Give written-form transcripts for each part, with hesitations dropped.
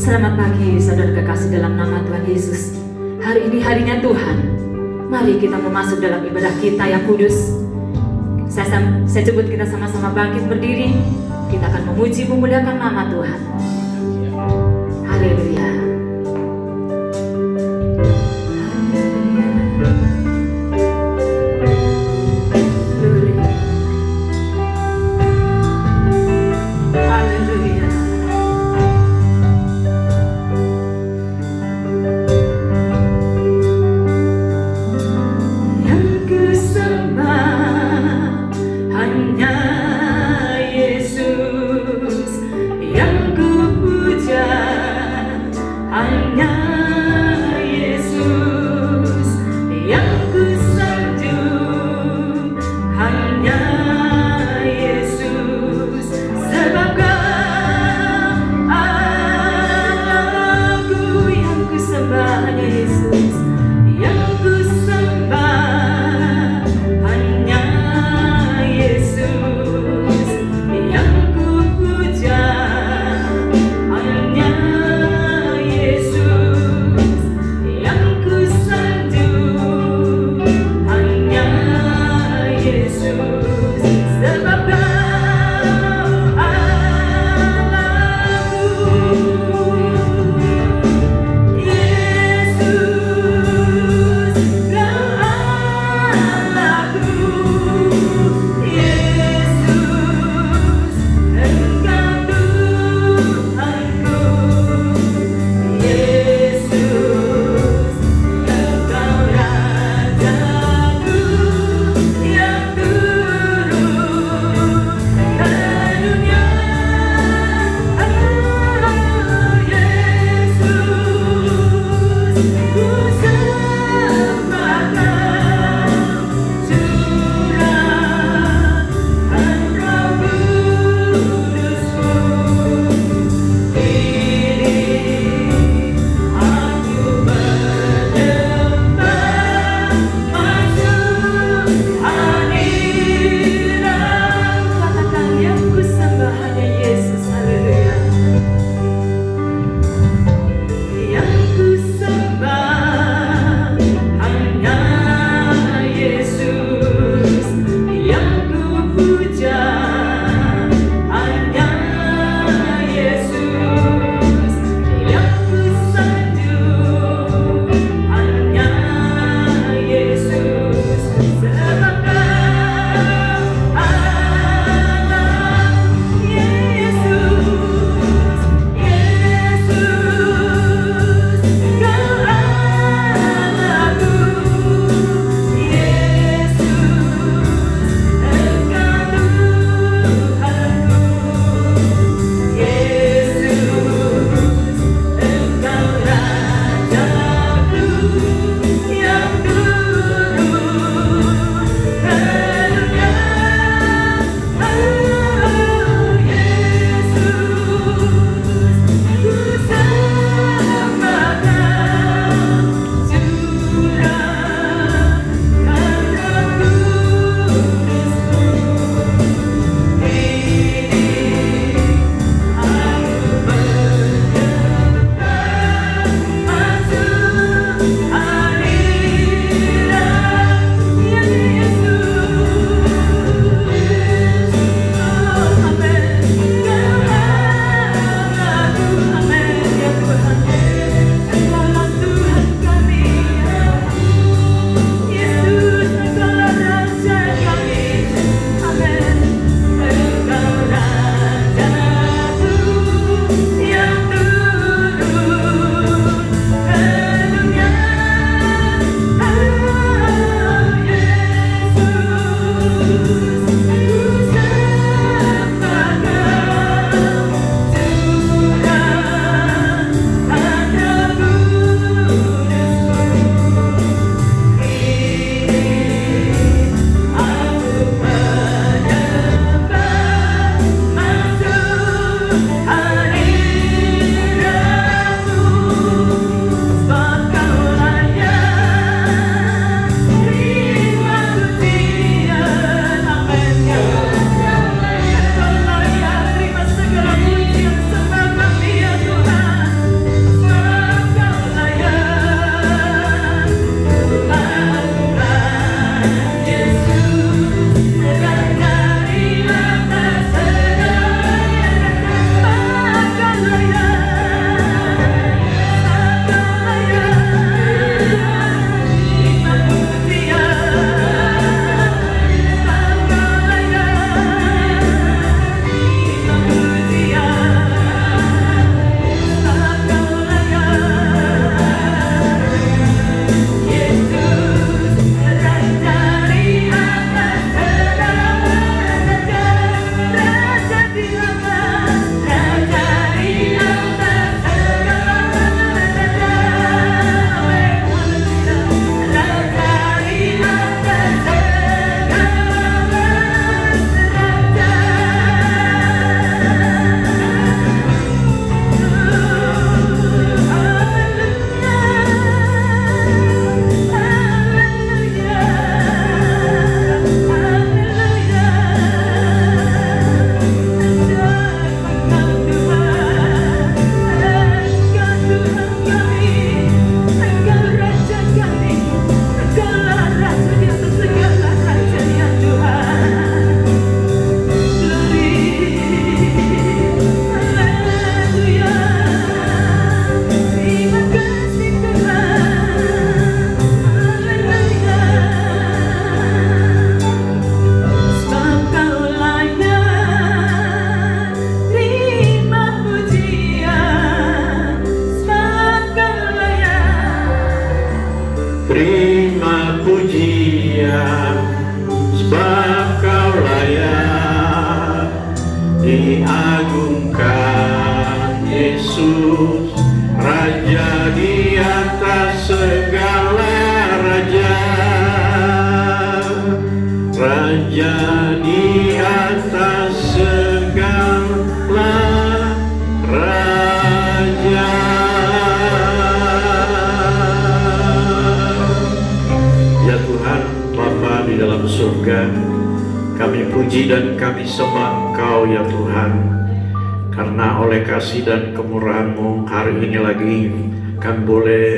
Selamat pagi saudara kekasih dalam nama Tuhan Yesus. Hari ini harinya Tuhan. Mari kita masuk dalam ibadah kita yang kudus. Saya sebut kita sama-sama bangkit berdiri. Kita akan memuji memuliakan nama Tuhan. Haleluya. Yang ku sembah sebab Kau layak diagungkan. Yesus, Raja di atas segala raja, Raja di atas segala raja. Ya Tuhan, Bapa di dalam surga, kami puji dan kami sembah Engkau ya Tuhan, karena oleh kasih dan kemurahan-Mu hari ini lagi kami boleh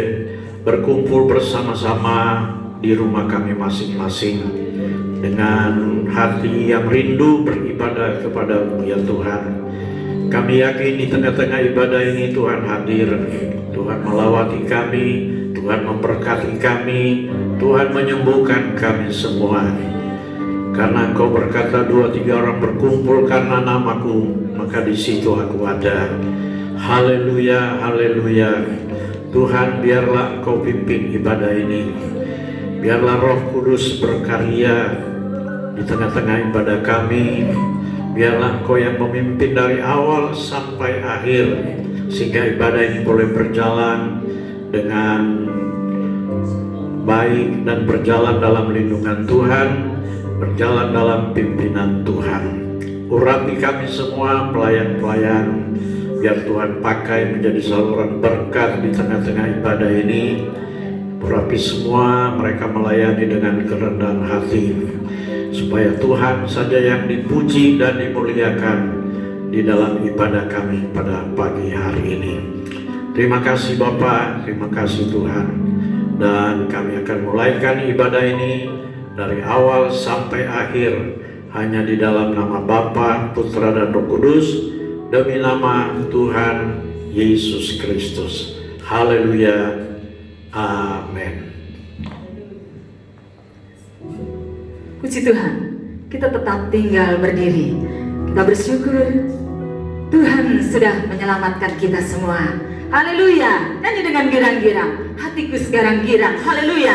berkumpul bersama-sama di rumah kami masing-masing dengan hati yang rindu beribadah kepada-Mu ya Tuhan. Kami yakin di tengah-tengah ibadah ini Tuhan hadir, Tuhan melawati kami, Tuhan memberkati kami, Tuhan menyembuhkan kami semua. Karena Engkau berkata 2-3 orang berkumpul karena namaku, maka di situ aku ada. Haleluya, haleluya. Tuhan, biarlah Engkau pimpin ibadah ini. Biarlah Roh Kudus berkarya di tengah-tengah ibadah kami. Biarlah Engkau yang memimpin dari awal sampai akhir, sehingga ibadah ini boleh berjalan dengan baik dan berjalan dalam lindungan Tuhan, berjalan dalam pimpinan Tuhan. Urapi kami semua pelayan-pelayan, biar Tuhan pakai menjadi saluran berkat di tengah-tengah ibadah ini. Urapi semua mereka melayani dengan kerendahan hati, supaya Tuhan saja yang dipuji dan dimuliakan di dalam ibadah kami pada pagi hari ini. Terima kasih Bapa, terima kasih Tuhan. Dan kami akan mulaikan ibadah ini dari awal sampai akhir hanya di dalam nama Bapa, Putra dan Roh Kudus, demi nama Tuhan Yesus Kristus. Haleluya. Amin. Puji Tuhan, kita tetap tinggal berdiri. Kita bersyukur Tuhan sudah menyelamatkan kita semua. Haleluya. Nyanyi dengan girang-girang, hatiku sekarang girang. Haleluya.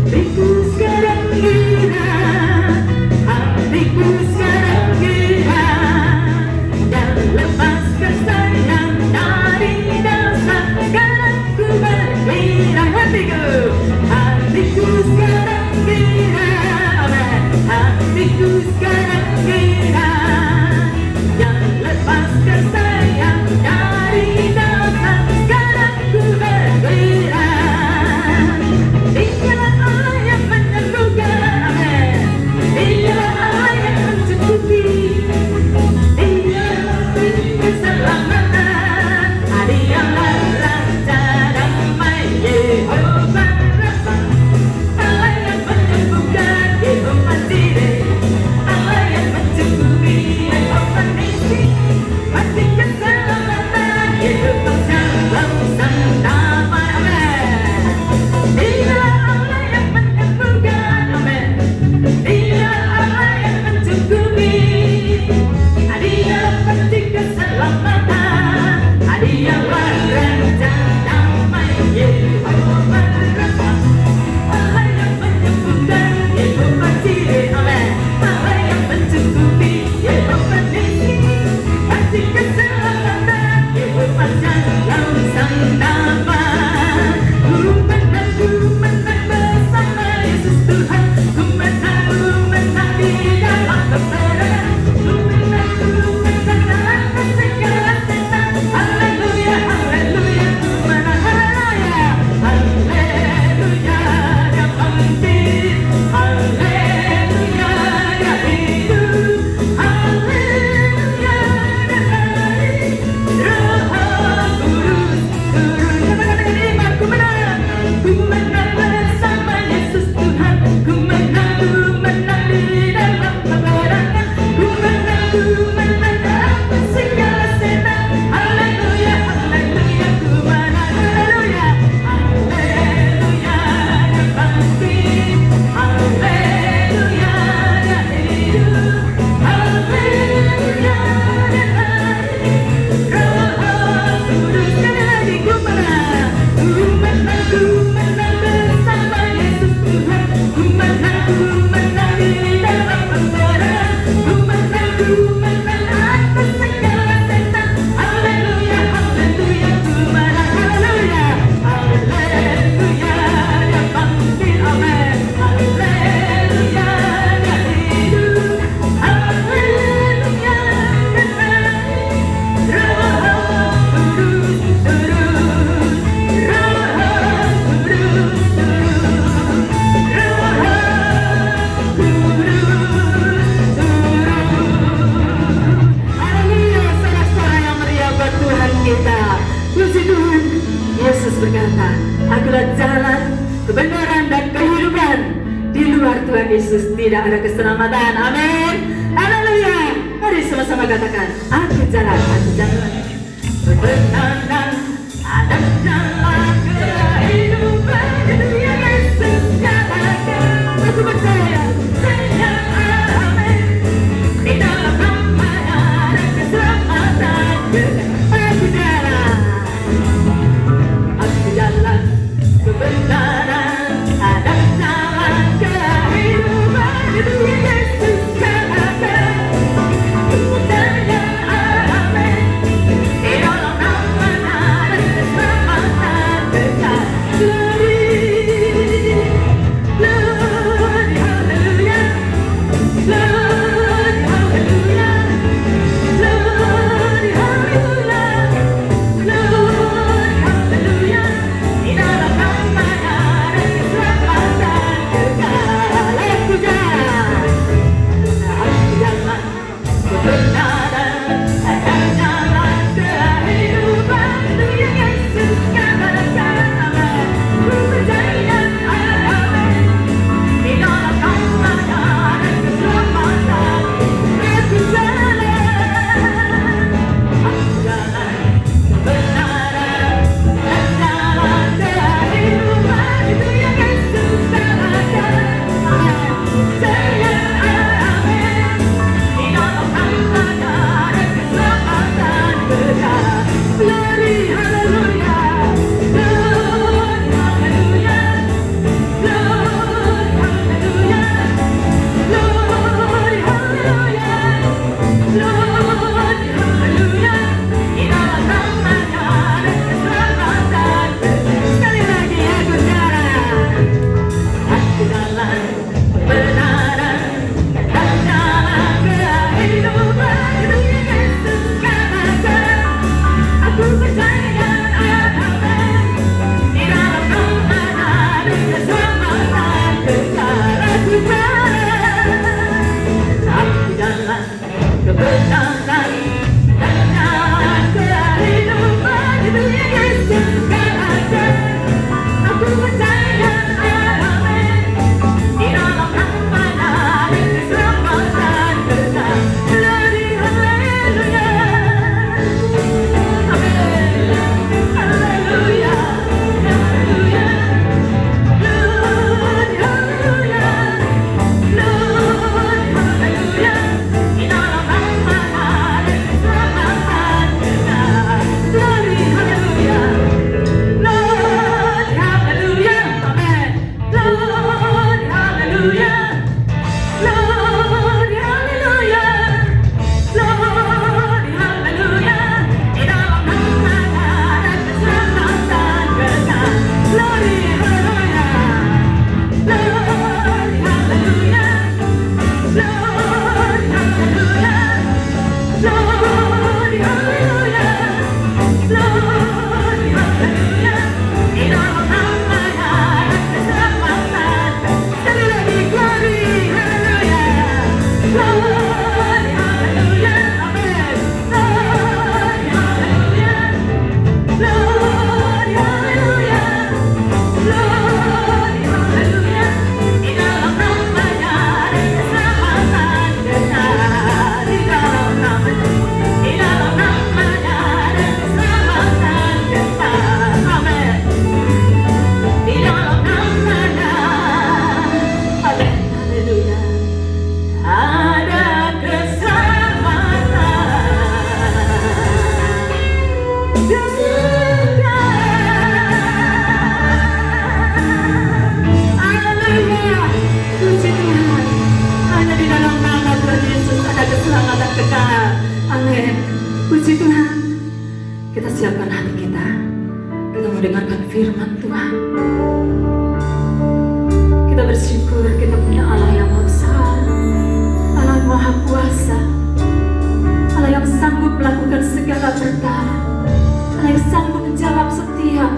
Hatiku sekarang girang, hatiku sekarang girang, dan lepaskan sayang dari dosa. Sekarang ku bergirang, hatiku sekarang girang, hatiku sekarang girang, dan lepaskan sayang dari dosa. Puji Tuhan. Yesus berkata, akulah jalan, kebenaran, dan kehidupan. Di luar Tuhan Yesus tidak ada keselamatan. Amin. Haleluya. Mari sama-sama katakan, aku jalan, kebenaran, ada jalan kehidupan. Itu yang Yesus katakan. Aku percaya, amin. Di dalam nama-Nya ada keselamatan. Aku jalan, kebenaran, ada jalan kehidupan. Itu yang Yesus katakan. Aku percaya, amin. Di dalam nama-Nya ada keselamatan kekal. Glory, haleluya. Glory, haleluya. Glory, haleluya. Glory, haleluya. Di dalam nama-Nya ada keselamatan kekal. Aku jalan, kebenaran, ada jalan kehidupan. Itu yang Yesus katakan. Amin. Ku percaya, amin. Di dalam nama-Nya ada keselamatan. Aku jalan, kebenaran, dan jalan kehidupan. Itu yang Yesus katakan. Amin. Percaya, amin. Di dalam nama-Nya ada keselamatan kekal. Glory, haleluya. Glory, haleluya. Glory, haleluya. Glory, haleluya. Glory, haleluya. Di dalam nama-Nya ada keselamatan kekal. Sekali lagi, aku jalan, kebenaran, dan jalan kehidupan. Itu yang Yesus katakan. Aku percaya, amin. Di dalam nama-Nya ada keselamatan kekal. Aku jalan, kebenaran, dan jalan kehidupan. Itu yang Yesus katakan. Aku percaya, amin. Di dalam nama-Nya ada keselamatan kekal. Glory, haleluya. Amin. Haleluya. Haleluya. Glory, haleluya. Glory, haleluya. Di dalam nama-Nya ada keselamatan kekal. Glory, haleluya. Glory, haleluya. Amin. Glory, haleluya. Glory, haleluya. Glory, haleluya. Di dalam nama-Nya ada keselamatan kekal. Glory, haleluya. Glory, haleluya. Glory, haleluya. Glory, haleluya. Glory, haleluya. Di dalam nama-Nya ada keselamatan. Sekali lagi, glory, haleluya. Glory, haleluya. Amin. Glory, haleluya. Glory, haleluya. Glory, haleluya. Di dalam nama-Nya ada keselamatan kekal. Di dalam nama-Nya, di dalam nama-Nya ada keselamatan kekal. Amin. Di dalam nama-Nya, amin. Haleluya. Ada keselamatan. Haleluya. Puji Tuhan. Hanya di dalam nama Tuhan Yesus ada keselamatan kekal. Amin. Puji Tuhan. Kita siapkan hati kita. Kita mendengarkan firman Tuhan. Kita bersyukur kita punya Allah yang maha besar, Allah yang maha kuasa, Allah yang sanggup melakukan segala perkara, Allah yang sanggup menjawab setiap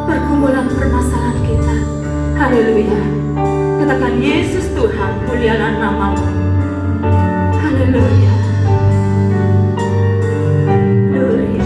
pergumulan permasalahan kita. Haleluya. Katakan, Yesus Tuhan, mulialah nama-Mu. Haleluya. Glory.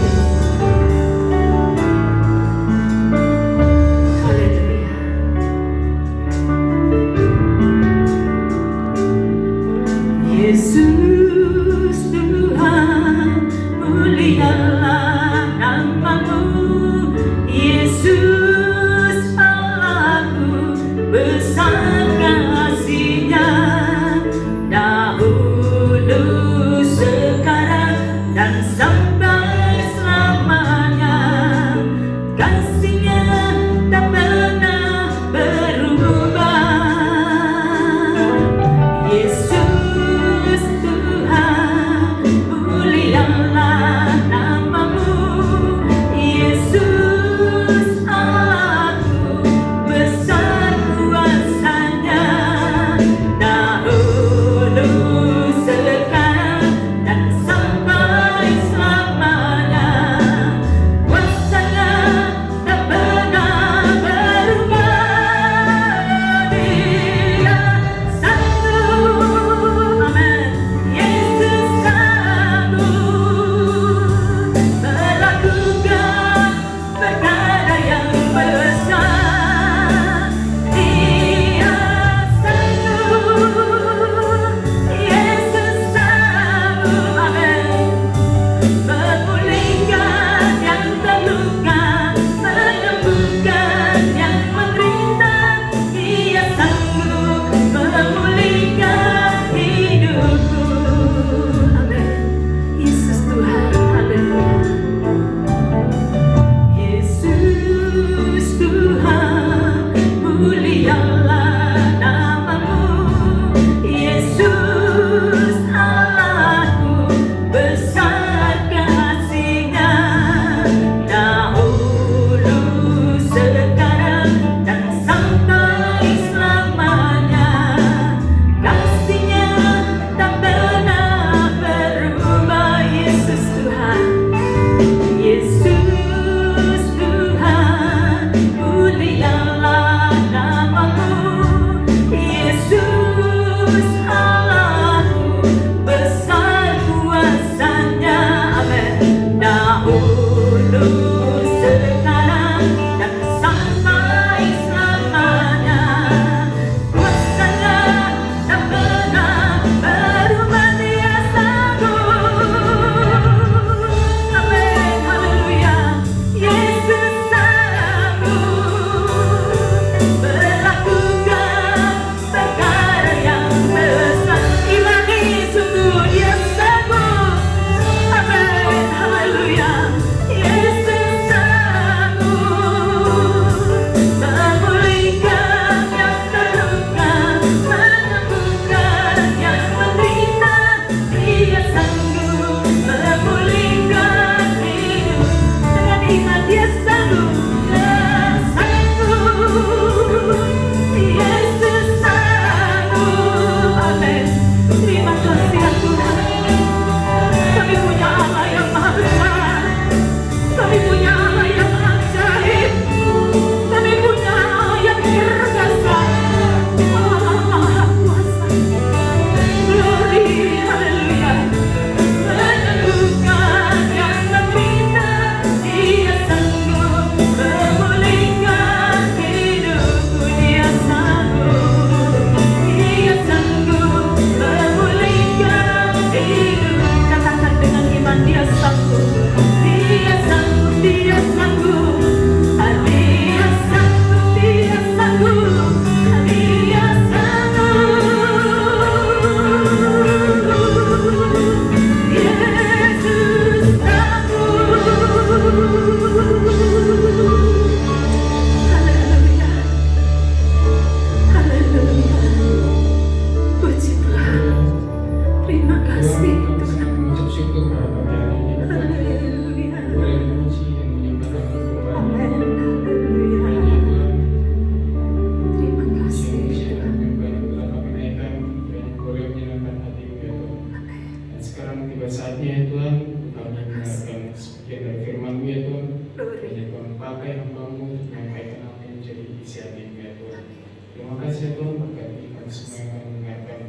pakai hamba-Mu untuk menyampaikan apa yang menjadi isi hati-Mu ya Tuhan. Terima kasih ya Tuhan, berkati kami semua yang akan mendengarkan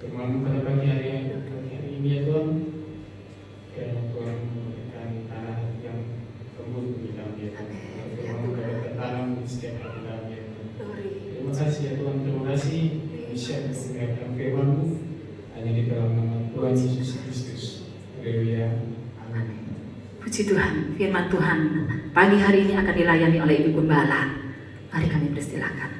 firman-Mu pada pagi hari ini ya Tuhan. Kiranya Tuhan memberikan tanah yang gembur bagi kami ya Tuhan. Firman-Mu dapat tertanam di setiap hati kami ya Tuhan. Terima kasih ya Tuhan, terima kasih bisa mendengarkan firman-Mu hanya di dalam nama Tuhan Yesus Kristus. Haleluya. Amin. Puji Tuhan, firman Tuhan pagi hari ini akan dilayani oleh Ibu Gembala. Mari kami persilakan.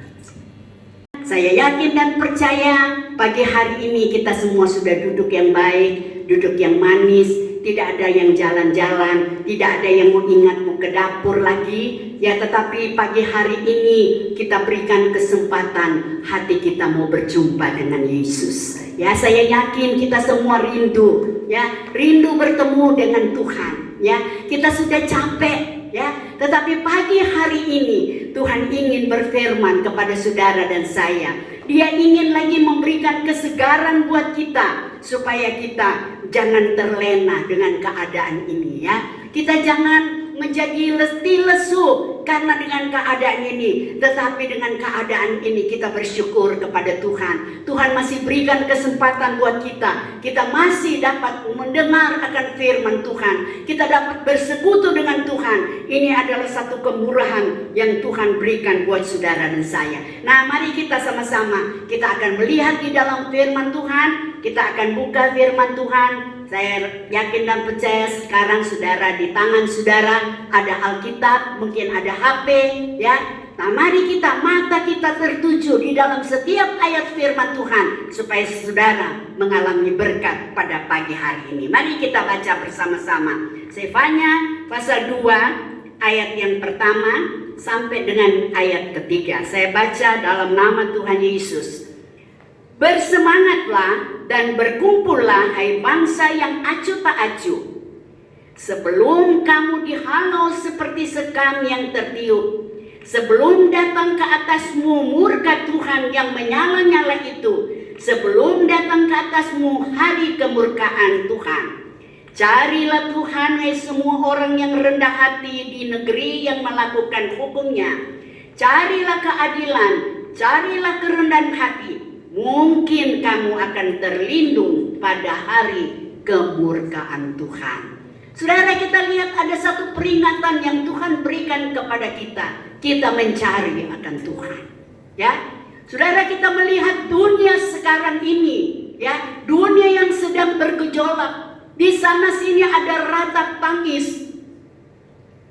Saya yakin dan percaya pagi hari ini kita semua sudah duduk yang baik, duduk yang manis, tidak ada yang jalan-jalan, tidak ada yang mau ingat mau ke dapur lagi, ya tetapi pagi hari ini kita berikan kesempatan hati kita mau berjumpa dengan Yesus. Ya, saya yakin kita semua rindu, ya, rindu bertemu dengan Tuhan. Ya, kita sudah capek, ya, tetapi pagi hari ini Tuhan ingin berfirman kepada saudara dan saya. Dia ingin lagi memberikan kesegaran buat kita supaya kita jangan terlena dengan keadaan ini, ya. Kita jangan menjadi letih lesu karena dengan keadaan ini, tetapi dengan keadaan ini kita bersyukur kepada Tuhan. Tuhan masih berikan kesempatan buat kita. Kita masih dapat mendengar akan firman Tuhan. Kita dapat bersekutu dengan Tuhan. Ini adalah satu kemurahan yang Tuhan berikan buat saudara dan saya. Nah, mari kita sama-sama kita akan melihat di dalam firman Tuhan. Kita akan buka firman Tuhan. Saya yakin dan percaya sekarang saudara, di tangan saudara ada Alkitab, mungkin ada HP, ya. Nah, mari kita mata kita tertuju di dalam setiap ayat firman Tuhan supaya saudara mengalami berkat pada pagi hari ini. Mari kita baca bersama-sama. Sefanya pasal 2 ayat yang pertama sampai dengan ayat ketiga. Saya baca dalam nama Tuhan Yesus. Bersemangatlah dan berkumpullah hai bangsa yang acuh tak acuh. Sebelum kamu dihalau seperti sekam yang tertiup, sebelum datang ke atasmu murka Tuhan yang menyala-nyala itu, sebelum datang ke atasmu hari kemurkaan Tuhan. Carilah Tuhan hai semua orang yang rendah hati di negeri yang melakukan hukum-Nya. Carilah keadilan, carilah kerendahan hati. Mungkin kamu akan terlindung pada hari kemurkaan Tuhan. Saudara, kita lihat ada satu peringatan yang Tuhan berikan kepada kita. Kita mencari akan Tuhan. Ya, saudara, kita melihat dunia sekarang ini, ya, dunia yang sedang bergejolak. Di sana sini ada ratap tangis.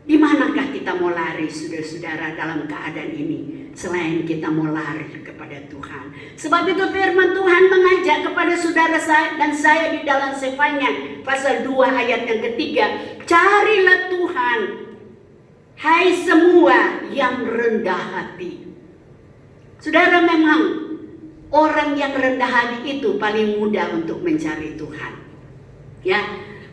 Di manakah kita mau lari, saudara-saudara, dalam keadaan ini? Selain kita mau lari kepada Tuhan. Sebab itu firman Tuhan mengajak kepada saudara dan saya di dalam Sefanya pasal 2 ayat yang ketiga. Carilah Tuhan, hai semua yang rendah hati. Saudara, memang orang yang rendah hati itu paling mudah untuk mencari Tuhan. Ya,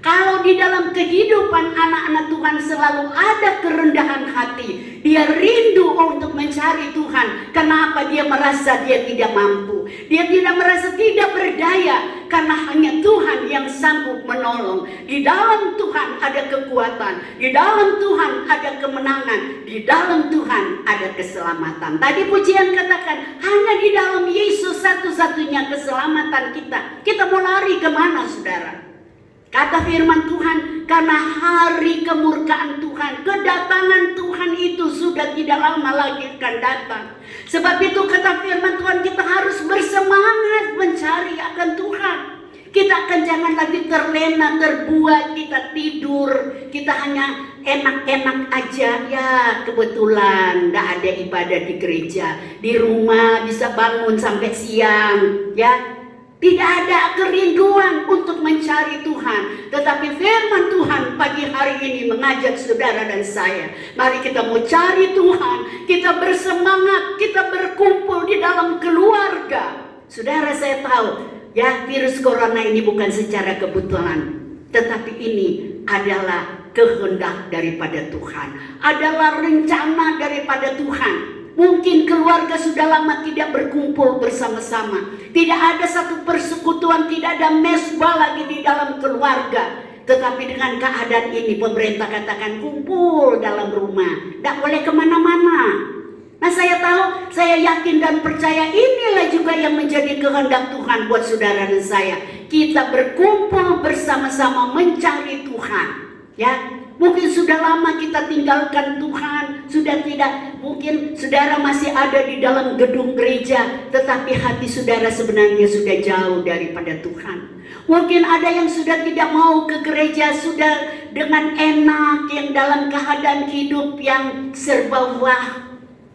kalau di dalam kehidupan anak-anak Tuhan selalu ada kerendahan hati. Dia rindu untuk mencari Tuhan. Kenapa? Dia merasa dia tidak mampu. Dia tidak merasa tidak berdaya. Karena hanya Tuhan yang sanggup menolong. Di dalam Tuhan ada kekuatan. Di dalam Tuhan ada kemenangan. Di dalam Tuhan ada keselamatan. Tadi pujian katakan, hanya di dalam Yesus satu-satunya keselamatan kita. Kita mau lari kemana, saudara? Kata firman Tuhan, karena hari kemurkaan Tuhan, kedatangan Tuhan itu sudah tidak lama lagi akan datang. Sebab itu kata firman Tuhan, kita harus bersemangat mencari akan Tuhan. Kita akan jangan lagi terlena, terbuat, kita tidur, kita hanya enak-enak aja. Ya, kebetulan tidak ada ibadah di gereja, di rumah bisa bangun sampai siang, ya. Tidak ada kerinduan untuk mencari Tuhan. Tetapi firman Tuhan pagi hari ini mengajak saudara dan saya. Mari kita mau cari Tuhan. Kita bersemangat, kita berkumpul di dalam keluarga. Saudara, saya tahu ya, virus corona ini bukan secara kebetulan. Tetapi ini adalah kehendak daripada Tuhan. Adalah rencana daripada Tuhan. Mungkin keluarga sudah lama tidak berkumpul bersama-sama. Tidak ada satu persekutuan, tidak ada mesbah lagi di dalam keluarga. Tetapi dengan keadaan ini pemerintah katakan kumpul dalam rumah, tidak boleh kemana-mana. Nah saya tahu, saya yakin dan percaya inilah juga yang menjadi kehendak Tuhan buat saudara dan saya. Kita berkumpul bersama-sama mencari Tuhan. Ya, mungkin sudah lama kita tinggalkan Tuhan, sudah tidak, mungkin saudara masih ada di dalam gedung gereja, tetapi hati saudara sebenarnya sudah jauh daripada Tuhan. Mungkin ada yang sudah tidak mau ke gereja, sudah dengan enak, yang dalam keadaan hidup yang serba wah.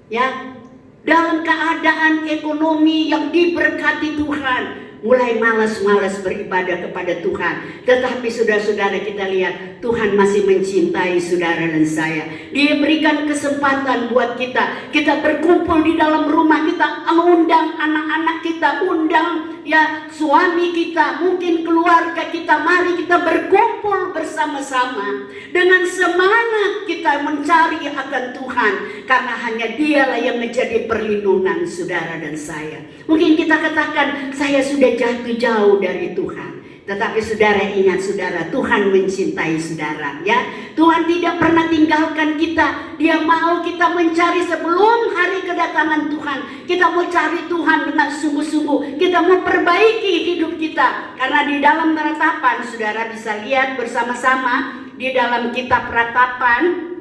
Ya, dalam keadaan ekonomi yang diberkati Tuhan, mulai malas-malas beribadah kepada Tuhan. Tetapi saudara-saudara, kita lihat Tuhan masih mencintai saudara dan saya. Dia berikan kesempatan buat kita. Kita berkumpul di dalam rumah, kita undang anak-anak kita, undang ya suami kita, mungkin keluarga kita. Mari kita berkumpul bersama-sama dengan semangat kita mencari akan Tuhan, karena hanya Dialah yang menjadi perlindungan saudara dan saya. Mungkin kita katakan, saya sudah jatuh jauh dari Tuhan. Tetapi saudara ingat saudara, Tuhan mencintai saudara, ya. Tuhan tidak pernah tinggalkan kita. Dia mau kita mencari sebelum hari kedatangan Tuhan. Kita mau cari Tuhan dengan sungguh-sungguh. Kita mau perbaiki hidup kita. Karena di dalam Ratapan, saudara bisa lihat bersama-sama di dalam kitab Ratapan.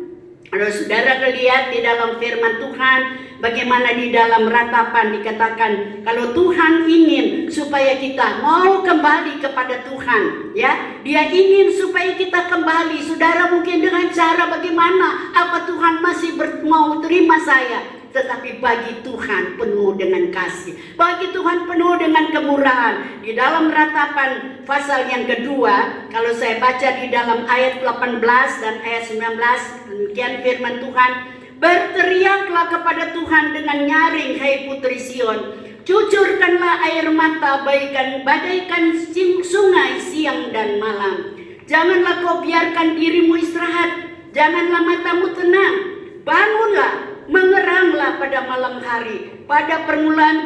Kalau saudara lihat di dalam firman Tuhan, bagaimana di dalam Ratapan dikatakan, kalau Tuhan ingin supaya kita mau kembali kepada Tuhan, ya, Dia ingin supaya kita kembali. Saudara mungkin dengan cara bagaimana, apa Tuhan masih mau terima saya? Tetapi bagi Tuhan penuh dengan kasih, bagi Tuhan penuh dengan kemurahan. Di dalam Ratapan pasal yang kedua, kalau saya baca di dalam ayat 18 dan ayat 19, demikian firman Tuhan, berteriaklah kepada Tuhan dengan nyaring, hai putri Sion, cucurkanlah air mata, badaikan sungai siang dan malam. Janganlah kau biarkan dirimu istirahat, janganlah matamu tenang, bangunlah, mengeranglah pada malam hari, pada permulaan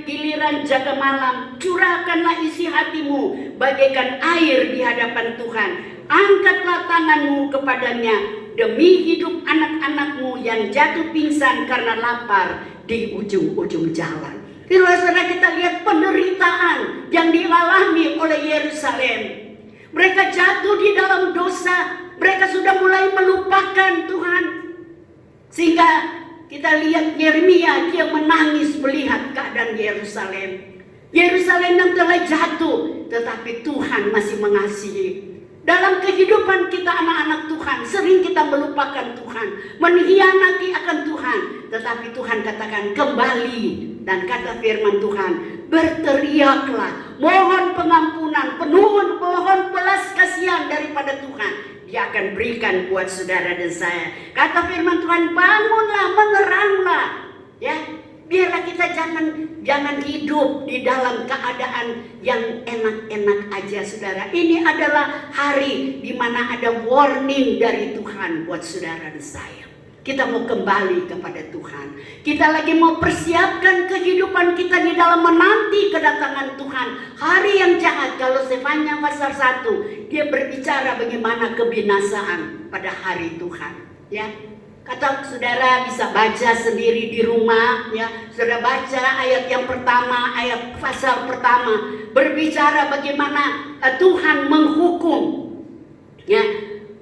giliran jaga malam, curahkanlah isi hatimu bagaikan air di hadapan Tuhan. Angkatlah tanganmu kepadanya demi hidup anak-anakmu yang jatuh pingsan karena lapar di ujung-ujung jalan. Saudara, kita lihat penderitaan yang dialami oleh Yerusalem. Mereka jatuh di dalam dosa, mereka sudah mulai melupakan Tuhan. Sehingga kita lihat Yeremia, dia menangis melihat keadaan Yerusalem. Yerusalem yang telah jatuh, tetapi Tuhan masih mengasihi. Dalam kehidupan kita anak-anak Tuhan, sering kita melupakan Tuhan, mengkhianati akan Tuhan. Tetapi Tuhan katakan kembali, dan kata firman Tuhan, berteriaklah, mohon pengampunan, mohon belas kasihan daripada Tuhan. Dia akan berikan buat saudara dan saya. Kata firman Tuhan, bangunlah, mengeranglah, ya. Biarlah kita jangan hidup di dalam keadaan yang enak-enak aja, saudara. Ini adalah hari di mana ada warning dari Tuhan buat saudara dan saya. Kita mau kembali kepada Tuhan. Kita lagi mau persiapkan kehidupan kita di dalam menanti kedatangan Tuhan. Hari yang jahat, kalau sepanjang pasal 1, dia berbicara bagaimana kebinasaan pada hari Tuhan, ya. Kata saudara bisa baca sendiri di rumah, ya. Saudara baca ayat yang pertama, ayat pasal pertama, berbicara bagaimana Tuhan menghukum, ya,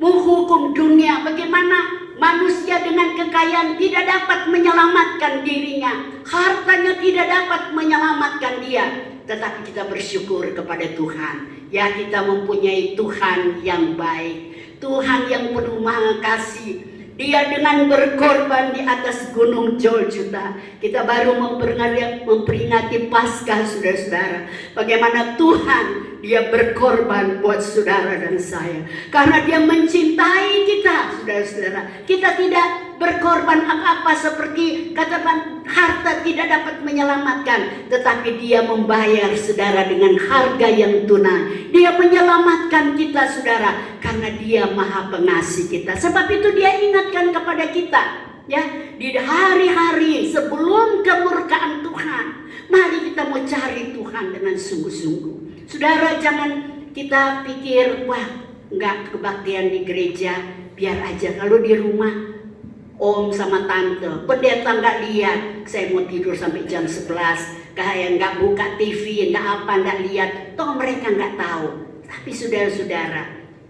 menghukum dunia. Bagaimana manusia dengan kekayaan tidak dapat menyelamatkan dirinya, hartanya tidak dapat menyelamatkan dia. Tetapi kita bersyukur kepada Tuhan, ya, kita mempunyai Tuhan yang baik, Tuhan yang penuh maha kasih. Dia dengan berkorban di atas gunung Golgota. Kita baru memperingati Paskah, saudara-saudara. Bagaimana Tuhan, dia berkorban buat saudara dan saya. Karena dia mencintai kita, saudara-saudara. Kita tidak berkorban apa-apa seperti katakan harta tidak dapat menyelamatkan. Tetapi dia membayar saudara dengan harga yang tunai. Dia menyelamatkan kita, saudara. Karena dia maha pengasih kita. Sebab itu dia ingatkan kepada kita, ya, di hari-hari sebelum kemurkaan Tuhan, mari kita mau cari Tuhan dengan sungguh-sungguh. Saudara, jangan kita pikir, wah, nggak kebaktian di gereja, biar aja. Kalau di rumah om sama tante, pendeta nggak lihat, saya mau tidur sampai jam 11, kayak nggak buka TV, nggak apa, nggak lihat, toh mereka nggak tahu. Tapi saudara-saudara,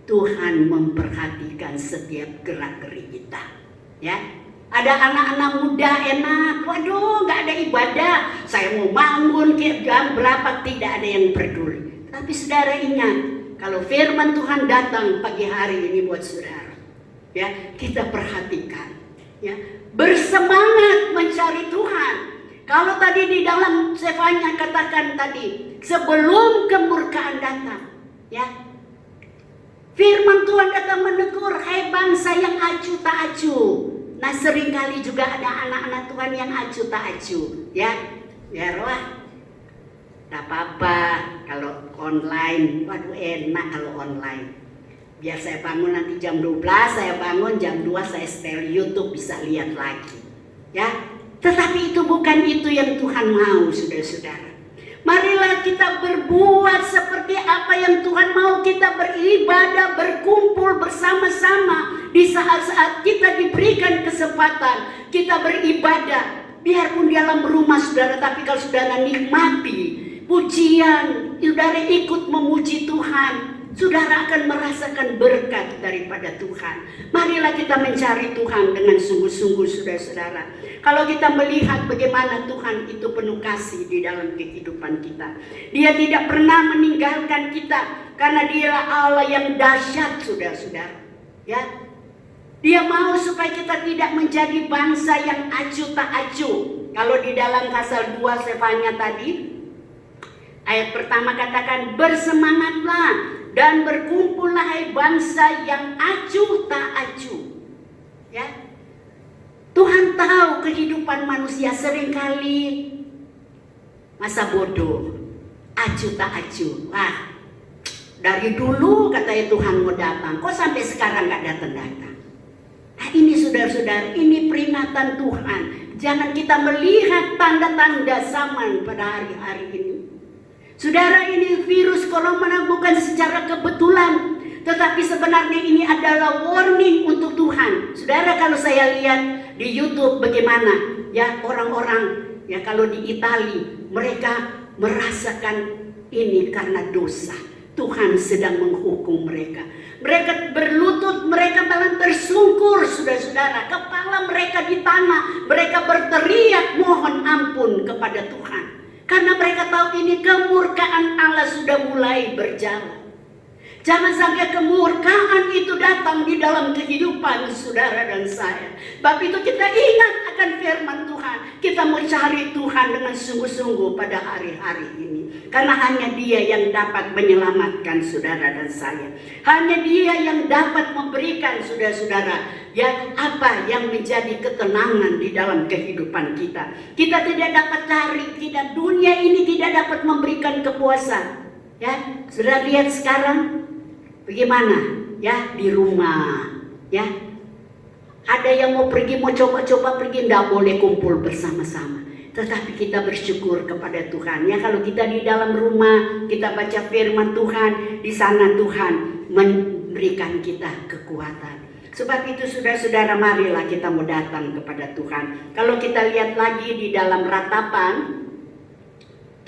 Tuhan memperhatikan setiap gerak-gerik kita, ya. Ada anak-anak muda enak, waduh nggak ada ibadah, saya mau bangun jam berapa, tidak ada yang peduli. Tapi saudara ingat, kalau firman Tuhan datang pagi hari ini buat saudara, ya, kita perhatikan, ya, bersemangat mencari Tuhan. Kalau tadi di dalam Sefanya katakan tadi, sebelum kemurkaan datang, ya, firman Tuhan datang menegur, hai bangsa yang acuh tak acuh. Nah seringkali juga ada anak-anak Tuhan yang acuh tak acuh, ya, biarlah. Tak apa-apa kalau online, waduh enak kalau online. Biar saya bangun nanti jam 12, saya bangun jam 2 saya setel YouTube, bisa lihat lagi, ya. Tetapi itu bukan itu yang Tuhan mau, saudara-saudara. Marilah kita berbuat seperti apa yang Tuhan mau, kita beribadah, berkumpul bersama-sama. Di saat-saat kita diberikan kesempatan, kita beribadah. Biarpun di dalam rumah saudara, tapi kalau saudara nikmati pujian, saudara ikut memuji Tuhan, saudara akan merasakan berkat daripada Tuhan. Marilah kita mencari Tuhan dengan sungguh-sungguh, saudara-saudara. Kalau kita melihat bagaimana Tuhan itu penuh kasih di dalam kehidupan kita, Dia tidak pernah meninggalkan kita, karena Dialah Allah yang dahsyat, saudara-saudara, ya. Dia mau supaya kita tidak menjadi bangsa yang acuh tak acuh. Kalau di dalam pasal 2 Sefanya tadi, ayat pertama katakan, bersemangatlah dan berkumpullah hai bangsa yang acuh tak acuh, ya. Tuhan tahu kehidupan manusia seringkali masa bodoh, acuh tak acuh. Wah, dari dulu katanya Tuhan mau datang, kok sampai sekarang gak datang-datang. Nah ini saudara-saudara, ini peringatan Tuhan. Jangan kita melihat tanda-tanda zaman pada hari-hari ini. Saudara, ini virus corona bukan secara kebetulan, tetapi sebenarnya ini adalah warning untuk Tuhan. Saudara, kalau saya lihat di YouTube bagaimana, ya, orang-orang, ya, kalau di Italia mereka merasakan ini karena dosa. Tuhan sedang menghukum mereka. Mereka berlutut, mereka malah tersungkur, saudara-saudara. Kepala mereka di tanah, mereka berteriak mohon ampun kepada Tuhan. Karena mereka tahu ini kemurkaan Allah sudah mulai berjalan. Jangan sampai kemurkaan itu datang di dalam kehidupan saudara dan saya. Sebab itu kita ingat akan firman Tuhan. Kita mau cari Tuhan dengan sungguh-sungguh pada hari-hari ini. Karena hanya Dia yang dapat menyelamatkan saudara dan saya. Hanya Dia yang dapat memberikan saudara-saudara, ya, apa yang menjadi ketenangan di dalam kehidupan kita. Kita tidak dapat cari, tidak, dunia ini tidak dapat memberikan kepuasan. Ya, sudah lihat sekarang bagaimana, ya, di rumah, ya, ada yang mau pergi, mau coba-coba pergi, tidak boleh kumpul bersama-sama. Tetapi kita bersyukur kepada Tuhan, ya, kalau kita di dalam rumah, kita baca firman Tuhan, di sana Tuhan memberikan kita kekuatan. Sebab itu saudara-saudara, marilah kita mau datang kepada Tuhan. Kalau kita lihat lagi di dalam ratapan,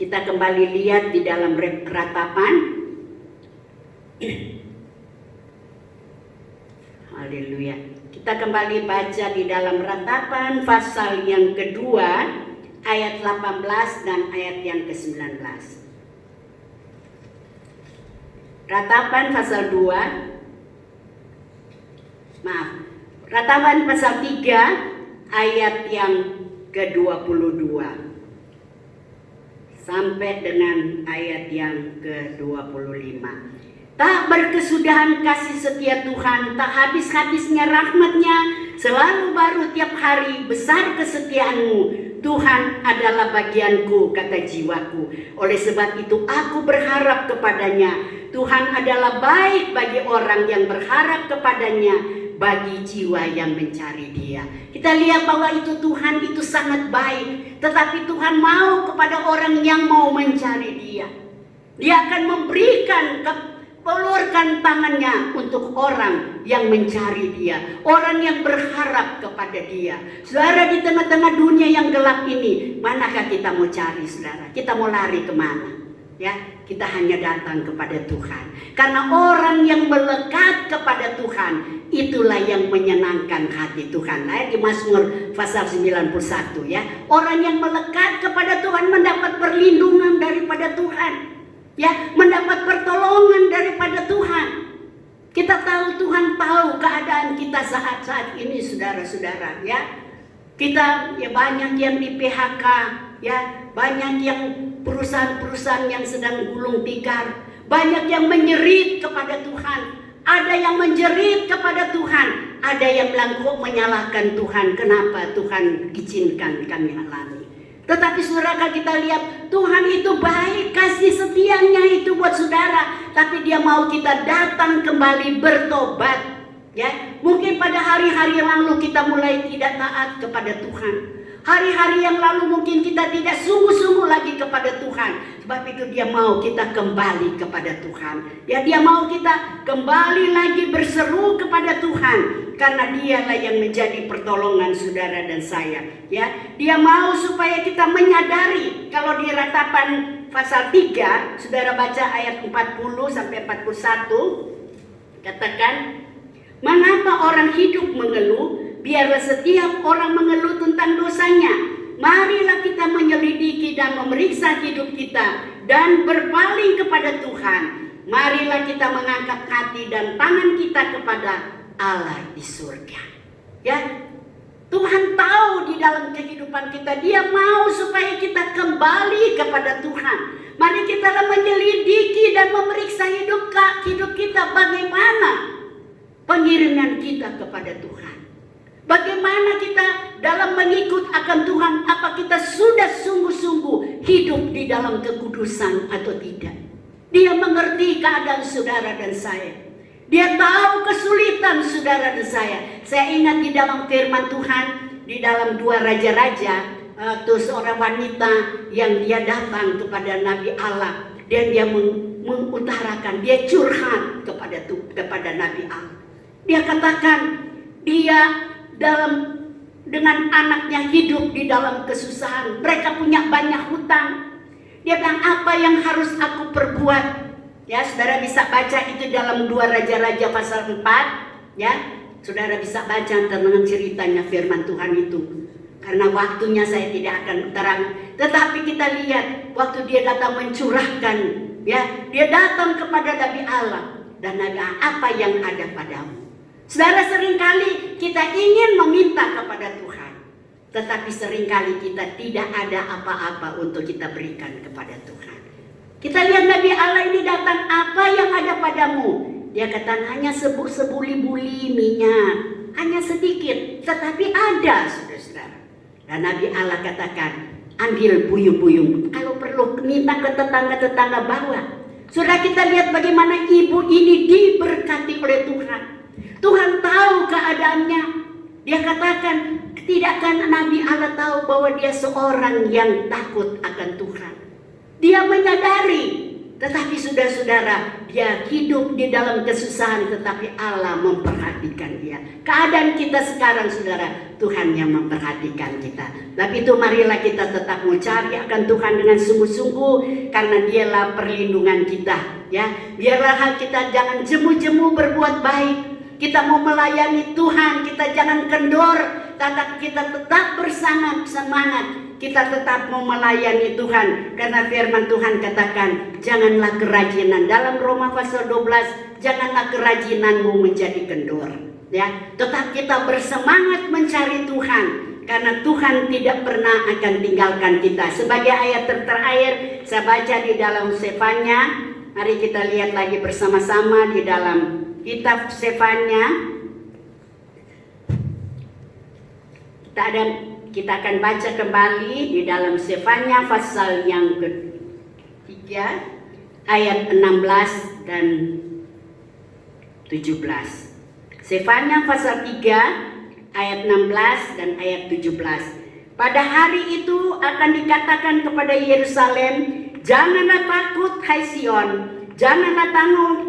kita kembali lihat di dalam ratapan. Haleluya. Kita kembali baca di dalam ratapan pasal yang kedua, ayat 18 dan ayat yang ke-19. Ratapan pasal 2, Ratapan pasal 3 ayat yang ke-22 sampai dengan ayat yang ke-25. Tak berkesudahan kasih setia Tuhan, tak habis-habisnya rahmat-Nya, selalu baru tiap hari, besar kesetiaan-Mu. Tuhan adalah bagianku, kata jiwaku. Oleh sebab itu aku berharap kepadanya. Tuhan adalah baik bagi orang yang berharap kepadanya, bagi jiwa yang mencari Dia. Kita lihat bahwa itu Tuhan itu sangat baik, tetapi Tuhan mau kepada orang yang mau mencari Dia. Dia akan memberikan Ulurkan tangannya untuk orang yang mencari dia, orang yang berharap kepada dia. Saudara, di tengah-tengah dunia yang gelap ini, manakah kita mau cari, saudara? Kita mau lari kemana? Ya, kita hanya datang kepada Tuhan. Karena orang yang melekat kepada Tuhan, itulah yang menyenangkan hati Tuhan. Nah, di Mazmur pasal 91 ya. Orang yang melekat kepada Tuhan mendapat perlindungan daripada Tuhan. Ya, mendapat pertolongan daripada Tuhan. Kita tahu Tuhan tahu keadaan kita saat-saat ini, saudara-saudara ya. Kita ya banyak yang di PHK ya, banyak yang perusahaan-perusahaan yang sedang gulung tikar, banyak yang menjerit kepada Tuhan, ada yang menjerit kepada Tuhan, ada yang belangko menyalahkan Tuhan. Kenapa Tuhan izinkan kami alami? Tetapi saudara, kita lihat Tuhan itu baik, kasih setianya itu buat saudara. Tapi dia mau kita datang kembali bertobat. Ya, mungkin pada hari-hari yang lalu kita mulai tidak taat kepada Tuhan. Hari-hari yang lalu mungkin kita tidak sungguh-sungguh lagi kepada Tuhan. Sebab itu dia mau kita kembali kepada Tuhan. Ya, dia mau kita kembali lagi berseru kepada Tuhan. Karena dialah yang menjadi pertolongan saudara dan saya. Ya, dia mau supaya kita menyadari. Kalau di Ratapan pasal 3, saudara baca ayat 40 sampai 41, katakan, mengapa orang hidup mengeluh? Biarlah setiap orang mengeluh tentang dosanya. Marilah kita menyelidiki dan memeriksa hidup kita dan berpaling kepada Tuhan. Marilah kita mengangkat hati dan tangan kita kepada Allah di surga. Ya, Tuhan tahu di dalam kehidupan kita, dia mau supaya kita kembali kepada Tuhan. Mari kita menyelidiki dan memeriksa hidup kita, bagaimana pengiriman kita kepada Tuhan. Bagaimana kita dalam mengikut akan Tuhan, apa kita sudah sungguh-sungguh hidup di dalam kekudusan atau tidak. Dia mengerti keadaan saudara dan saya. Dia tahu kesulitan saudara dan saya. Saya ingat di dalam firman Tuhan, di dalam 2 Raja-Raja, seorang wanita yang dia datang kepada Nabi Allah. Dan dia mengutarakan, dia curhat kepada Nabi Allah. Dia katakan, dia dengan anaknya hidup di dalam kesusahan. Mereka punya banyak hutang. Dia bilang, apa yang harus aku perbuat? Ya, saudara bisa baca itu dalam 2 Raja-Raja pasal 4. Ya, saudara bisa baca tentang ceritanya firman Tuhan itu. Karena waktunya saya tidak akan terang. Tetapi kita lihat waktu dia datang mencurahkan, ya, dia datang kepada Nabi Allah. Dan Nabi Allah, apa yang ada padamu? Saudara, seringkali kita ingin meminta kepada Tuhan. Tetapi seringkali kita tidak ada apa-apa untuk kita berikan kepada Tuhan. Kita lihat Nabi Allah ini datang, apa yang ada padamu? Dia kata hanya sebuli-buli minyak, hanya sedikit, tetapi ada, saudara-saudara. Dan Nabi Allah katakan, ambil buyung-buyung, kalau perlu minta ke tetangga-tetangga bawa. Saudara, kita lihat bagaimana ibu ini diberkati oleh Tuhan. Tuhan tahu keadaannya. Dia katakan, tidakkah Nabi Allah tahu bahwa dia seorang yang takut akan Tuhan? Dia menyadari, tetapi saudara-saudara, dia hidup di dalam kesusahan, tetapi Allah memperhatikan dia. Keadaan kita sekarang, saudara, Tuhan yang memperhatikan kita. Tapi itu marilah kita tetap mencari akan Tuhan dengan sungguh-sungguh, karena dialah perlindungan kita. Ya, biarlah kita jangan jemu-jemu berbuat baik. Kita mau melayani Tuhan, kita jangan kendor, tetapi kita tetap bersemangat. Kita tetap mau melayani Tuhan, karena firman Tuhan katakan, janganlah kerajinan. Dalam Roma pasal 12, janganlah kerajinanmu menjadi kendor. Ya, tetap kita bersemangat mencari Tuhan, karena Tuhan tidak pernah akan tinggalkan kita. Sebagai ayat terakhir, saya baca di dalam Sefanya. Mari kita lihat lagi bersama-sama di dalam kitab Sefanya. Kita akan baca kembali di dalam Sefanya pasal yang ketiga, ayat 16 dan 17. Sefanya pasal 3 ayat 16 dan ayat 17. Pada hari itu akan dikatakan kepada Yerusalem, janganlah takut hai Sion, Janganlah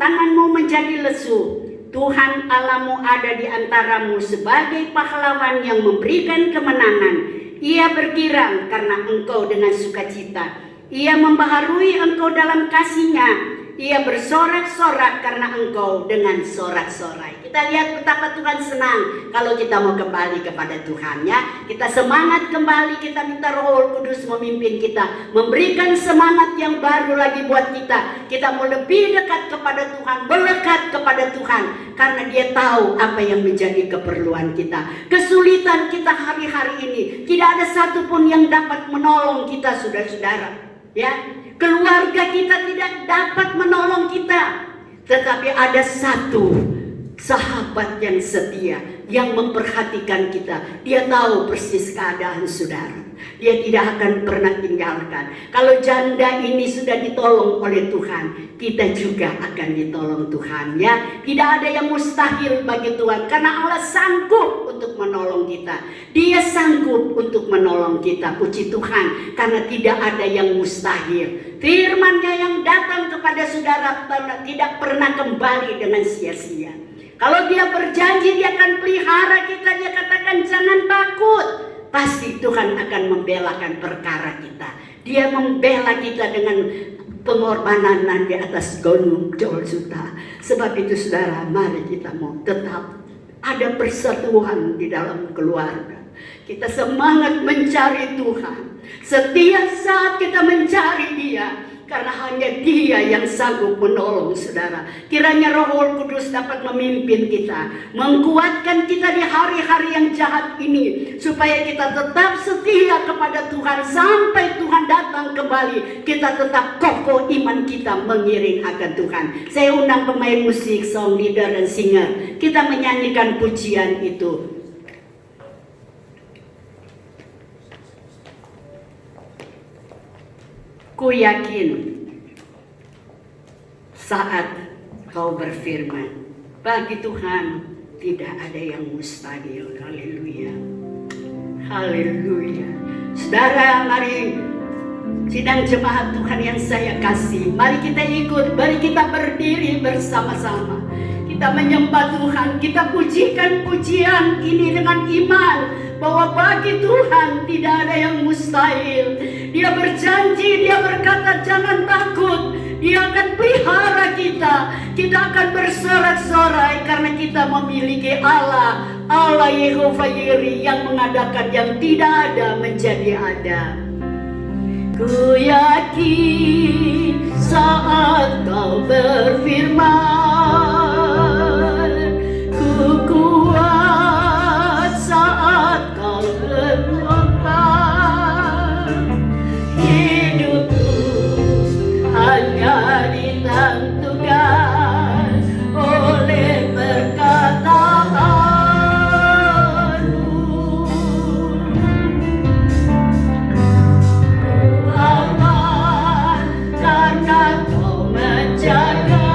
tanganmu menjadi lesu. Tuhan Allahmu ada di antaramu sebagai pahlawan yang memberikan kemenangan. Ia bergirang karena engkau dengan sukacita. Ia membaharui engkau dalam kasih-Nya. Ia bersorak-sorak karena engkau dengan sorak-sorai. Kita lihat betapa Tuhan senang kalau kita mau kembali kepada Tuhan, ya. Kita semangat kembali, kita minta Roh Kudus memimpin kita, memberikan semangat yang baru lagi buat kita. Kita mau lebih dekat kepada Tuhan, melekat kepada Tuhan, karena Dia tahu apa yang menjadi keperluan kita. Kesulitan kita hari-hari ini, tidak ada satupun yang dapat menolong kita, saudara-saudara. Ya, keluarga kita tidak dapat menolong kita, tetapi ada satu sahabat yang setia, yang memperhatikan kita. Dia tahu persis keadaan saudara. Dia tidak akan pernah tinggalkan. Kalau janda ini sudah ditolong oleh Tuhan, kita juga akan ditolong Tuhan, ya. Tidak ada yang mustahil bagi Tuhan, karena Allah sanggup untuk menolong kita. Dia sanggup untuk menolong kita. Puji Tuhan, karena tidak ada yang mustahil. Firman-Nya yang datang kepada saudara tidak pernah kembali dengan sia-sia. Kalau Dia berjanji Dia akan pelihara kita, Dia katakan jangan takut. Pasti Tuhan akan membelakan perkara kita. Dia membela kita dengan pengorbanan di atas gunung Golgota. Sebab itu saudara, mari kita mau tetap ada persatuan di dalam keluarga. Kita semangat mencari Tuhan. Setiap saat kita mencari Dia, karena hanya Dia yang sanggup menolong saudara. Kiranya Roh Kudus dapat memimpin kita, menguatkan kita di hari-hari yang jahat ini, supaya kita tetap setia kepada Tuhan sampai Tuhan datang kembali. Kita tetap kokoh iman kita mengiring akan Tuhan. Saya undang pemain musik, song leader dan singer, kita menyanyikan pujian itu. Ku yakin saat kau berfirman, bagi Tuhan tidak ada yang mustahil. Haleluya, haleluya. Saudara, mari sidang jemaat Tuhan yang saya kasih, mari kita ikut, mari kita berdiri bersama-sama. Kita menyembah Tuhan, kita pujikan pujian ini dengan iman, bahwa bagi Tuhan tidak ada yang mustahil. Dia berjanji, Dia berkata jangan takut, Dia akan pelihara kita. Kita akan bersorak-sorai karena kita memiliki Allah, Allah Yehova Yiri, yang mengadakan yang tidak ada menjadi ada. Ku yakin saat kau berfirman, ku kuat saat kau berkorban. Hidupku hanya ditentukan oleh perkataanmu. Ku aman karena kau menjaga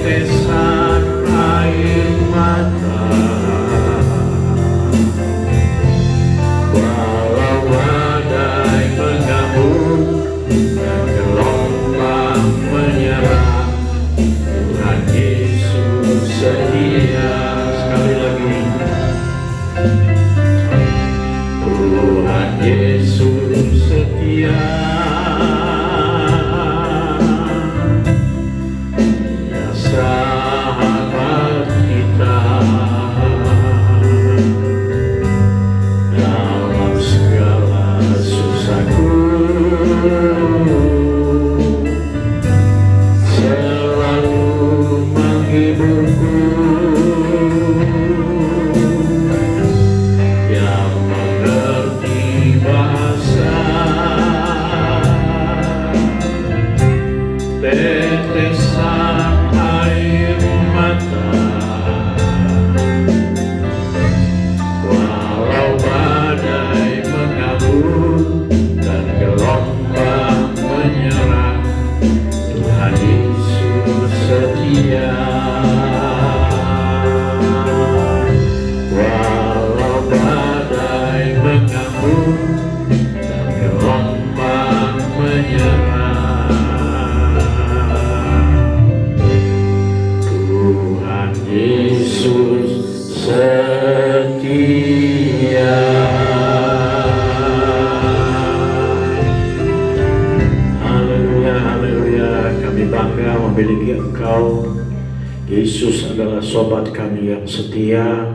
tetesan air mata, walau badai menggabung dan gelombang menyerang, Tuhan Yesus setia. Sekali lagi, Tuhan Yesus setia. Ya sahabat kita, dalam segala susahku selalu menghiburku, yang mengerti bahasa tetesan air mata, walau badai menggabung dan gelombang menyerang, Tuhan Yesus setia. Walau badai menggabung dan gelombang menyerang, Tuhan Yesus setia. Haleluya, haleluya. Kami bangga memiliki Engkau. Yesus adalah sobat kami yang setia,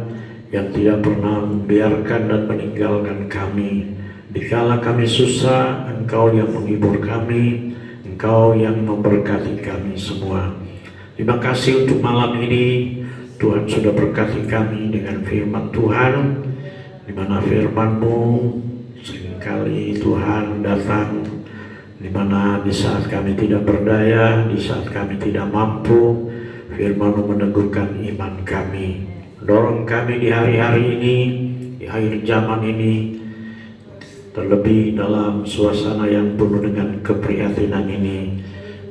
yang tidak pernah membiarkan dan meninggalkan kami. Dikala kami susah, Engkau yang menghibur kami, Engkau yang memberkati kami semua. Terima kasih untuk malam ini. Tuhan sudah berkati kami dengan firman Tuhan, di mana firman-Mu seringkali Tuhan datang, di mana di saat kami tidak berdaya, di saat kami tidak mampu, firman-Mu meneguhkan iman kami, dorong kami di hari-hari ini, di akhir zaman ini, terlebih dalam suasana yang penuh dengan keprihatinan ini,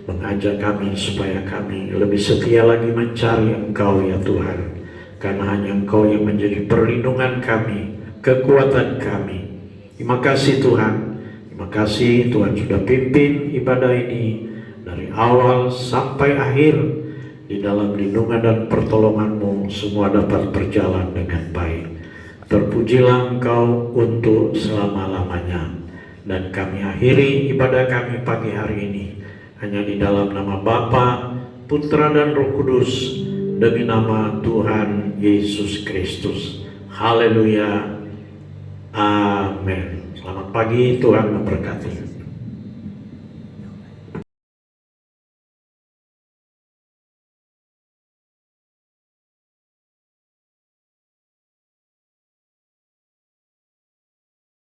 mengajak kami supaya kami lebih setia lagi mencari Engkau ya Tuhan, karena hanya Engkau yang menjadi perlindungan kami, kekuatan kami. Terima kasih Tuhan, terima kasih Tuhan sudah pimpin ibadah ini dari awal sampai akhir. Di dalam lindungan dan pertolongan-Mu semua dapat berjalan dengan baik. Terpujilah Engkau untuk selama-lamanya. Dan kami akhiri ibadah kami pagi hari ini hanya di dalam nama Bapa, Putra dan Roh Kudus, demi nama Tuhan Yesus Kristus. Haleluya. Amin. Selamat pagi, Tuhan memberkati.